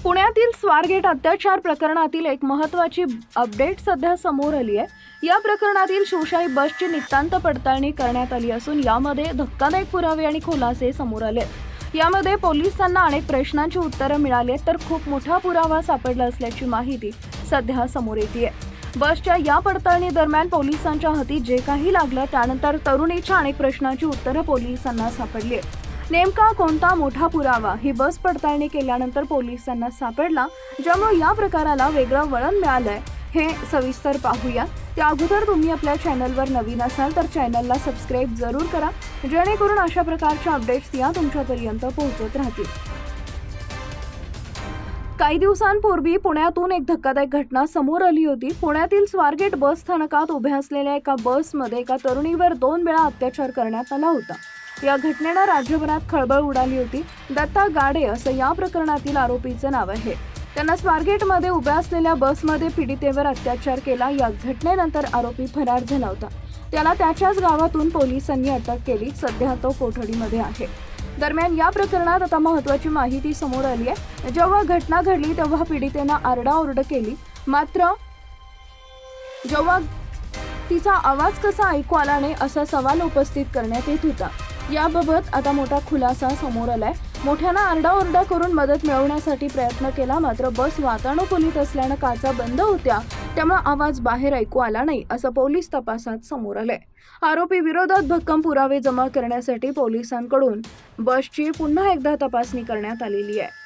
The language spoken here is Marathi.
पुण्यातील स्वारगेट अत्याचार प्रकरणातील एक महत्त्वाची अपडेट सध्या समोर आली आहे। या प्रकरणातील शिवशाही बसची नितांत पडताळणी करण्यात आली असून यामध्ये धक्कादायक पुरावे आणि खुलासे समोर आले। यामध्ये पोलिसांना अनेक प्रश्नांची उत्तरे मिळाली तर खूप मोठा पुरावा सापडला असल्याची माहिती सध्या समोर येते। बसच्या या पडताळणी दरम्यान पोलिसांच्या हाती जे काही लागलं त्यानंतर तरुणीच्या अनेक प्रश्नांची उत्तरे पोलिसांना सापडली। नेमका कोणता मोठा पुरावा ही बस पडताळणी केल्यानंतर पोलिसांना सापडला, ज्यामुळे या प्रकाराला वेगळं वळण मिळालंय हे सविस्तर पाहूया। त्या अगोदर तुम्ही आपल्या चॅनलवर नवीन असाल तर चॅनलला सबस्क्राइब जरूर करा, जेणेकरून अशा प्रकारच्या अपडेट्स या तुमच्यापर्यंत पोहोचत राहतील। काही दिवसांपूर्वी पुण्यातून एक धक्कादायक घटना समोर आली होती। पुण्यातील स्वारगेट बस स्थानकात उभ्या असलेल्या एका बसमध्ये एका तरुणीवर 2 वेळा अत्याचार करण्यात आला होता। या घटनेनं राज्यभरात खळबळ उडाली होती। दत्ता गाडे असं या प्रकरणातील आरोपीचं नाव आहे। त्यांना स्वारगेटमध्ये उभ्या असलेल्या बसमध्ये पीडितेवर अत्याचार केला। या घटनेनंतर आरोपी फरार झाला होता। त्याला त्याच्याच गावातून पोलिसांनी अटक केली। सध्या तो कोठडीमध्ये आहे। दरम्यान या प्रकरणात आता महत्त्वाची माहिती समोर आली आहे। जेव्हा घटना घडली तेव्हा पीडितेनं आरडाओरड केली, मात्र जेव्हा तिचा आवाज कसा ऐकू आला नाही असा सवाल उपस्थित करण्यात येत होता। याबाबत आता मोठा खुलासा समोर आलाय। मोठ्यानं आरडाओरडा करून मदत मिळवण्यासाठी प्रयत्न केला, मात्र बस वातानुकूलित असल्यानं काचा बंद होत्या, त्यामुळे आवाज बाहेर ऐकू आला नाही असं पोलीस तपासात समोर आलंय। आरोपी विरोधात भक्कम पुरावे जमा करण्यासाठी पोलिसांकडून बसची पुन्हा एकदा तपासणी करण्यात आलेली आहे।